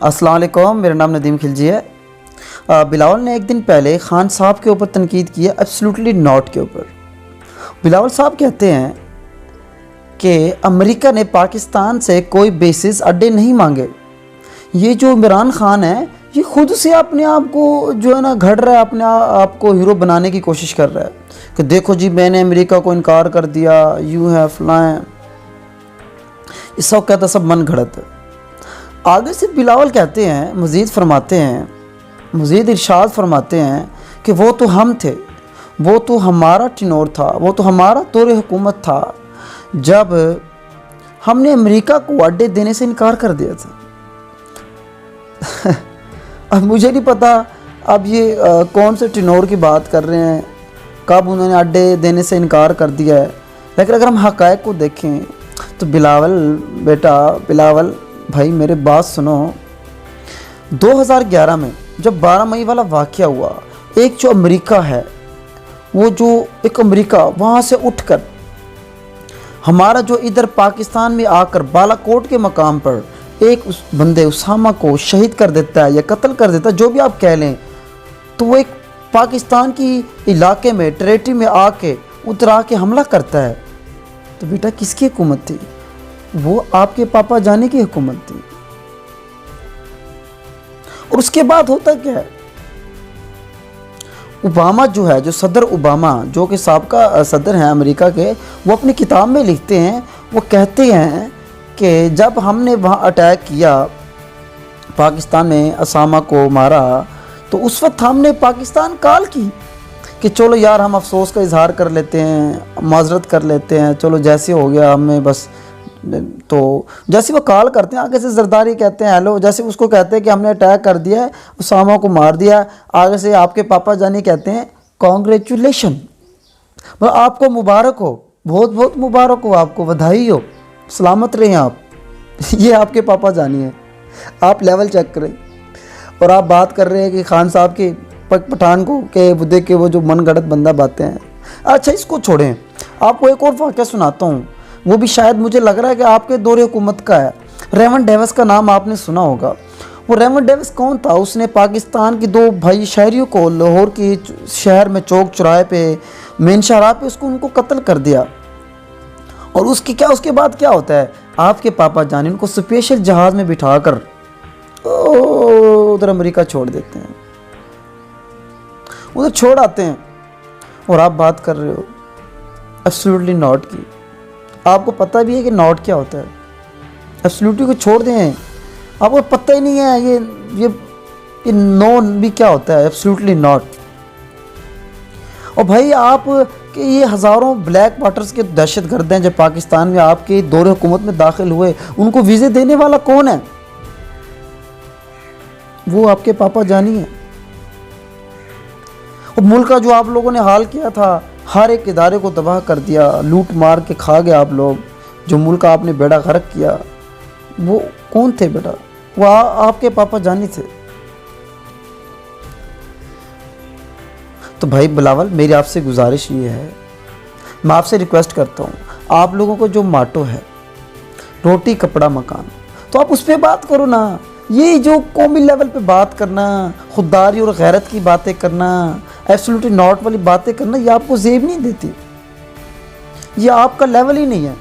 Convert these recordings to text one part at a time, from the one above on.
अस्सलाम वालेकुम, मेरा नाम नदीम खिलजी है। बिलावल ने एक दिन पहले खान साहब के ऊपर तनकीद की है एब्सोल्युटली नॉट के ऊपर। बिलावल साहब कहते हैं कि अमेरिका ने पाकिस्तान से कोई बेसिस अड्डे नहीं मांगे। ये जो इमरान खान है ये ख़ुद से अपने आप को जो है ना घड़ रहा है, अपने आप को हीरो बनाने की कोशिश कर रहा है कि देखो जी मैंने अमेरिका को इनकार कर दिया, यूँ है फलाएँ। इस सब कहता सब मन घड़त है। आगे से बिलावल कहते हैं, मज़ीद इरशाद फरमाते हैं कि वो तो हम थे, वो तो हमारा टिनोर था, वो तो हमारा दौर हुकूमत था जब हमने अमेरिका को अड्डे देने से इनकार कर दिया था। अब मुझे नहीं पता अब ये कौन से टिनोर की बात कर रहे हैं, कब उन्होंने अड्डे देने से इनकार कर दिया है। लेकिन अगर हम हक़ाइक़ को देखें तो बिलावल भाई मेरे बात सुनो। 2011 में जब 12 मई वाला वाक़या हुआ, एक जो अमेरिका है वो जो एक अमेरिका वहाँ से उठकर हमारा जो इधर पाकिस्तान में आकर बालाकोट के मकाम पर एक उस बंदे उसामा को शहीद कर देता है या कत्ल कर देता है, जो भी आप कह लें, तो वो एक पाकिस्तान की इलाके में टेरेटरी में आके उतर आके हमला करता है। तो बेटा किसकी हुकूमत थी? वो आपके पापा जाने की हुकूमत थी। और उसके बाद होता क्या है, ओबामा जो है, जो सदर ओबामा जो कि साबका सदर हैं अमेरिका के, वो अपनी किताब में लिखते हैं, वो कहते हैं कि जब हमने वहाँ अटैक किया, पाकिस्तान में उसामा को मारा, तो उस वक्त हमने पाकिस्तान कॉल की कि चलो यार हम अफसोस का इजहार कर लेते हैं, माजरत कर लेते हैं, चलो जैसे हो गया हमें बस। तो जैसे वो कॉल करते हैं, आगे से जरदारी कहते हैं हेलो, जैसे उसको कहते हैं कि हमने अटैक कर दिया है, उसामा को मार दिया, आगे से आपके पापा जानी कहते हैं कॉन्ग्रेचुलेशन, मतलब आपको मुबारक हो, बहुत बहुत मुबारक हो, आपको बधाई हो, सलामत रहें आप। ये आपके पापा जानी है। आप लेवल चेक करें। और आप बात कर रहे हैं कि खान साहब के पठान को के बुद्धे के वो जो मन गढ़ंत बंदा बातें हैं। अच्छा इसको छोड़ें, आपको एक और वाक़या सुनाता हूँ, वो भी शायद मुझे लग रहा है कि आपके दौरे हुकूमत का है। रेवन डेविस का नाम आपने सुना होगा। वो रेवन डेविस कौन था? उसने पाकिस्तान के दो भाई शहरियों को लाहौर की शहर में चौक चौराहे पे मेन शाहराह पे उनको कत्ल कर दिया। और उसके बाद क्या होता है, आपके पापा जाने उनको स्पेशल जहाज़ में बिठा कर उधर अमेरिका छोड़ देते हैं, उधर छोड़ आते हैं। और आप बात कर रहे हो एब्सोल्युटली नॉट की। आपको पता भी है कि नॉट क्या होता है? एब्सोल्युटली को छोड़ दें, आपको पता ही नहीं है ये नॉन भी क्या होता है, एब्सोल्युटली नॉट। और भाई आप कि ये हज़ारों ब्लैक वाटर्स के दहशतगर्द हैं जो पाकिस्तान में आपके दौरे हुकूमत में दाखिल हुए, उनको वीज़े देने वाला कौन है? वो आपके पापा जानी है। और मुल्क का जो आप लोगों ने हाल किया था, हर एक इदारे को तबाह कर दिया, लूट मार के खा गए आप लोग, जो मुल्क का आपने बेड़ा गर्क किया, वो कौन थे बेटा? वो आपके पापा जानी थे। तो भाई बिलावल मेरी आपसे गुजारिश ये है, मैं आपसे रिक्वेस्ट करता हूँ, आप लोगों को जो माटो है रोटी कपड़ा मकान, तो आप उस पर बात करो ना। ये जो कौमी लेवल पे बात करना, खुददारी और गैरत की बातें करना, एब्सोल्युटली नॉट वाली बातें करना, ये आपको जेब नहीं देती, ये आपका लेवल ही नहीं है।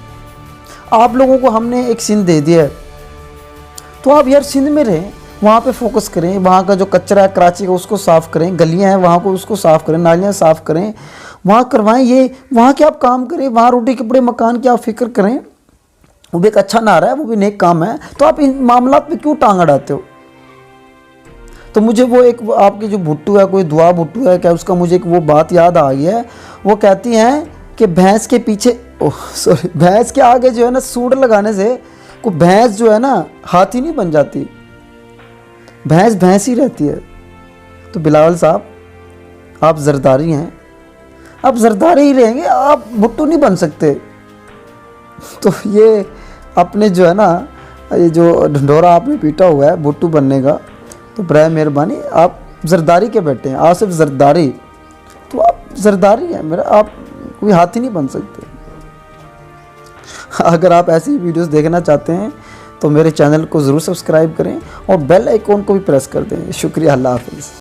आप लोगों को हमने एक सिंध दे दिया है, तो आप यार सिंध में रहें, वहाँ पे फोकस करें, वहाँ का जो कचरा है कराची का उसको साफ़ करें, गलियाँ हैं वहाँ को उसको साफ़ करें, नालियाँ साफ़ करें, वहाँ करवाएं। ये वहाँ के आप काम करें, वहाँ रोटी कपड़े मकान की आप फिक्र करें, वो भी एक अच्छा नारा है, वो भी नेक काम है। तो आप इन मामला पे क्यों टांग अड़ाते हो? तो मुझे वो एक आपकी जो भुट्टू है, कोई दुआ भुट्टू है क्या, उसका मुझे एक वो बात याद आ गई है। वो कहती हैं कि भैंस के पीछे भैंस के आगे जो है ना सूंड लगाने से कोई भैंस जो है ना हाथी नहीं बन जाती, भैंस भैंस ही रहती है। तो बिलावल साहब आप जरदारी हैं, आप जरदारी ही रहेंगे, आप भुट्टू नहीं बन सकते। तो ये अपने जो है ना, ये जो ढंढोरा आपने पीटा हुआ है भुट्टू बनने का, तो बराए मेहरबानी आप जरदारी के बैठे हैं, आप सिर्फ जरदारी, तो आप जरदारी हैं मेरा, आप कोई हाथी नहीं बन सकते। अगर आप ऐसी वीडियोस देखना चाहते हैं तो मेरे चैनल को ज़रूर सब्सक्राइब करें और बेल आइकॉन को भी प्रेस कर दें। शुक्रिया, अल्लाह हाफ़िज़।